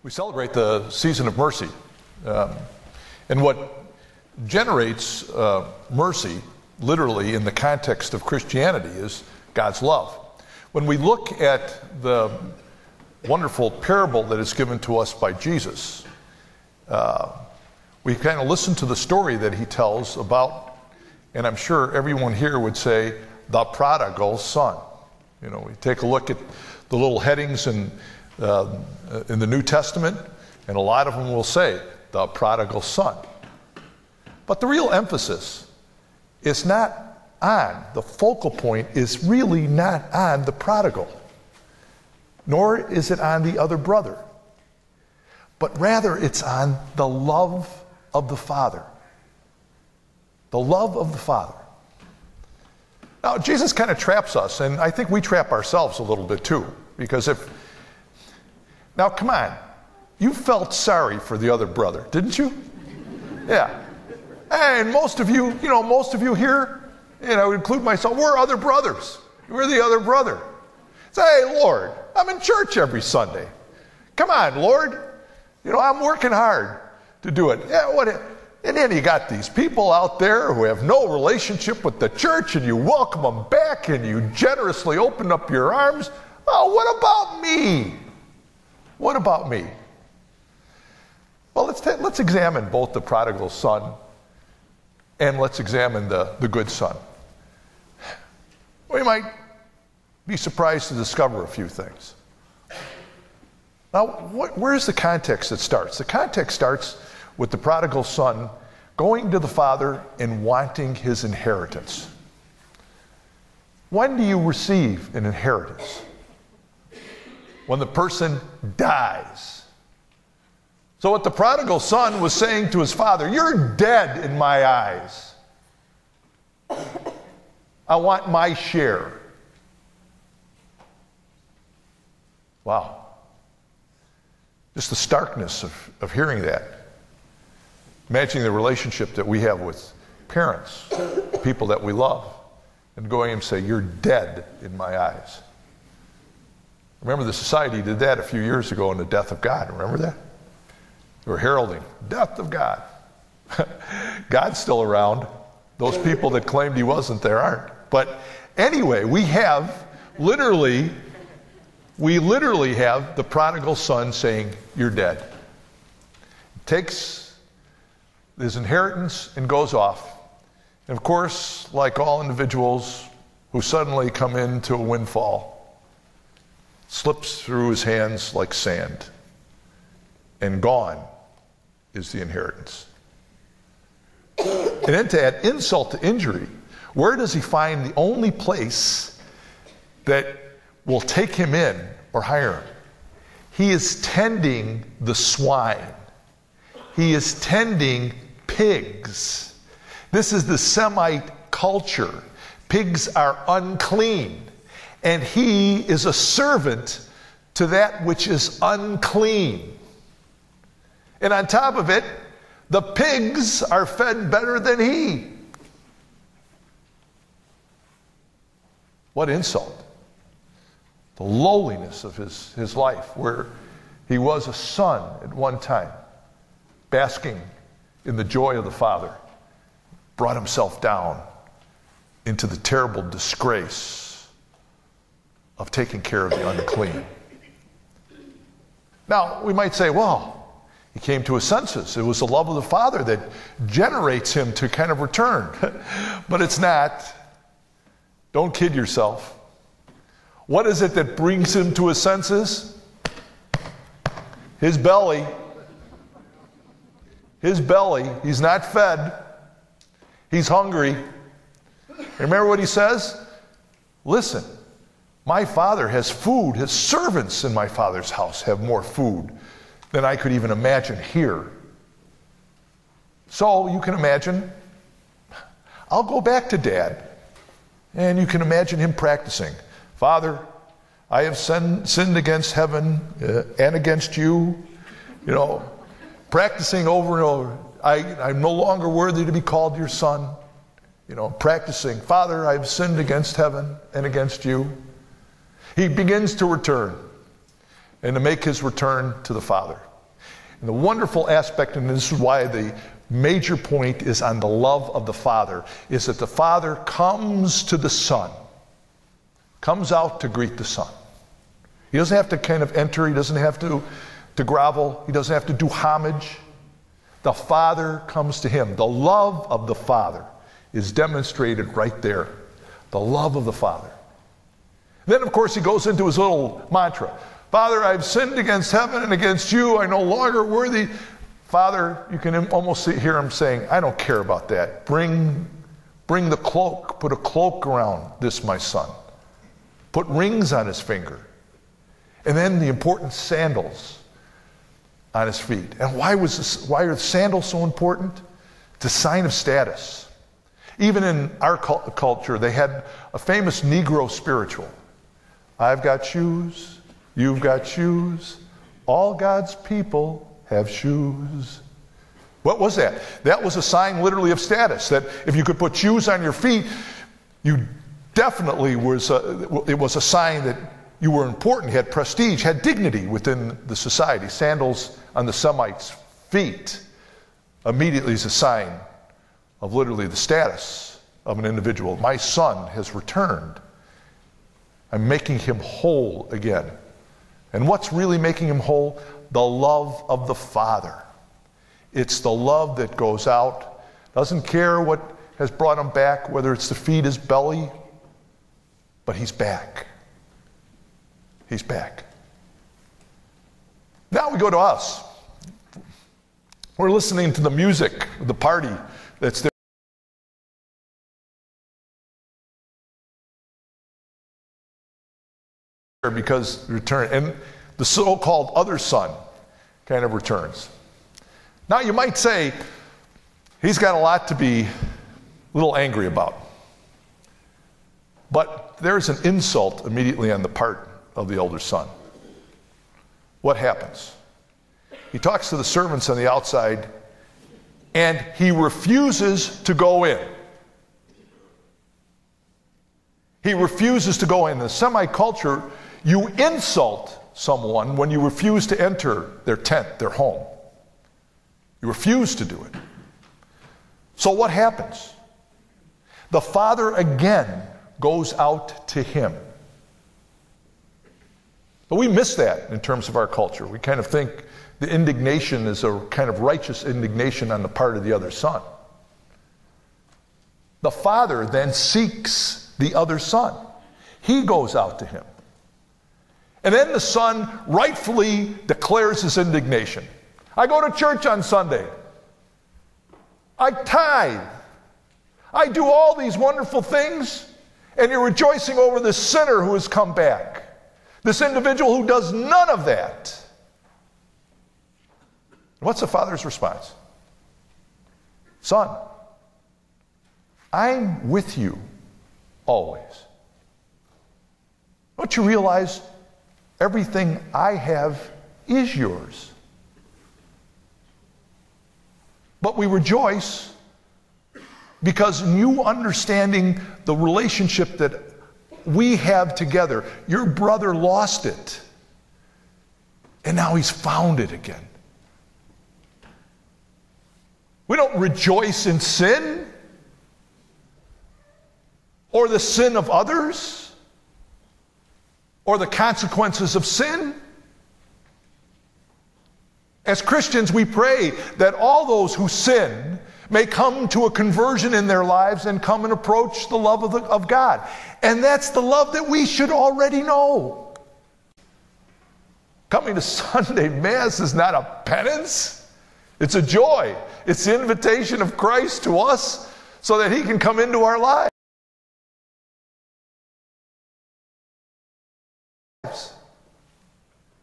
We celebrate the season of mercy. And what generates mercy, literally in the context of Christianity, is God's love. When we look at the wonderful parable that is given to us by Jesus, we kind of listen to the story that he tells about, and I'm sure everyone here would say, the prodigal son. You know, we take a look at the little headings in the New Testament, and a lot of them will say, the prodigal son. But the real emphasis is not on, the focal point is really not on the prodigal, nor is it on the other brother, but rather it's on the love of the Father. The love of the Father. Now, Jesus kind of traps us, and I think we trap ourselves a little bit too, because now come on, you felt sorry for the other brother, didn't you? Yeah. And most of you here, include myself, we're other brothers. We're the other brother. Say, hey, Lord, I'm in church every Sunday. Come on, Lord. I'm working hard to do it. Yeah, and then you got these people out there who have no relationship with the church, and you welcome them back, and you generously open up your arms. Oh, what about me? What about me? Well, let's examine both the prodigal son and let's examine the good son. We might be surprised to discover a few things. Now, where's the context that starts? The context starts with the prodigal son going to the father and wanting his inheritance. When do you receive an inheritance? When the person dies. So what the prodigal son was saying to his father, you're dead in my eyes. I want my share. Wow. Just the starkness of hearing that. Imagining the relationship that we have with parents, people that we love, and going and say, you're dead in my eyes. Remember, the society did that a few years ago in the death of God. Remember that? They were heralding, death of God. God's still around. Those people that claimed he wasn't there aren't. But anyway, we literally have the prodigal son saying, you're dead. Takes his inheritance and goes off. And of course, like all individuals who suddenly come into a windfall, slips through his hands like sand, and gone is the inheritance. And then to add insult to injury, where does he find the only place that will take him in or hire him? He is tending the swine. He is tending pigs. This is the Semite culture. Pigs are unclean. And he is a servant to that which is unclean. And on top of it, the pigs are fed better than he. What insult. The lowliness of his life, where he was a son at one time, basking in the joy of the Father, brought himself down into the terrible disgrace of taking care of the unclean. Now, we might say, well, he came to his senses. It was the love of the Father that generates him to kind of return. But it's not. Don't kid yourself. What is it that brings him to his senses? His belly. His belly. He's not fed. He's hungry. Remember what he says? Listen, my Father has food. His servants in my Father's house have more food than I could even imagine here. So you can imagine, I'll go back to Dad. And you can imagine him practicing. Father, I have sinned against heaven and against you. Practicing over and over. I'm no longer worthy to be called your son. Practicing. Father, I've sinned against heaven and against you. He begins to return and to make his return to the Father. And the wonderful aspect, and this is why the major point is on the love of the Father, is that the Father comes to the Son, comes out to greet the Son. He doesn't have to kind of enter, he doesn't have to grovel, he doesn't have to do homage. The Father comes to him. The love of the Father is demonstrated right there. The love of the Father. Then, of course, he goes into his little mantra. Father, I've sinned against heaven and against you. I'm no longer worthy. Father, you can almost hear him saying, I don't care about that. Bring the cloak. Put a cloak around this, my son. Put rings on his finger. And then the important sandals on his feet. And why are sandals so important? It's a sign of status. Even in our culture, they had a famous Negro spiritual. I've got shoes, you've got shoes, all God's people have shoes. What was that? That was a sign literally of status, that if you could put shoes on your feet, you definitely it was a sign that you were important, had prestige, had dignity within the society. Sandals on the Semites' feet immediately is a sign of literally the status of an individual. My son has returned. I'm making him whole again. And what's really making him whole? The love of the Father. It's the love that goes out, doesn't care what has brought him back, whether it's to feed his belly, but he's back. He's back. Now we go to us. We're listening to the music, the party that's there. Because return, and the so-called other son kind of returns. Now you might say, he's got a lot to be a little angry about. But there's an insult immediately on the part of the elder son. What happens? He talks to the servants on the outside, and he refuses to go in. He refuses to go in. In the Semite culture, you insult someone when you refuse to enter their tent, their home. You refuse to do it. So what happens? The Father again goes out to him. But we miss that in terms of our culture. We kind of think the indignation is a kind of righteous indignation on the part of the other son. The Father then seeks the other son. He goes out to him. And then the son rightfully declares his indignation. I go to church on Sunday. I tithe. I do all these wonderful things, and you're rejoicing over this sinner who has come back. This individual who does none of that. What's the Father's response? Son, I'm with you always. Don't you realize everything I have is yours? But we rejoice because in you understanding the relationship that we have together. Your brother lost it, and now he's found it again. We don't rejoice in sin or the sin of others or the consequences of sin. As Christians, we pray that all those who sin may come to a conversion in their lives and come and approach the love of God. And that's the love that we should already know. Coming to Sunday Mass is not a penance. It's a joy. It's the invitation of Christ to us so that he can come into our lives.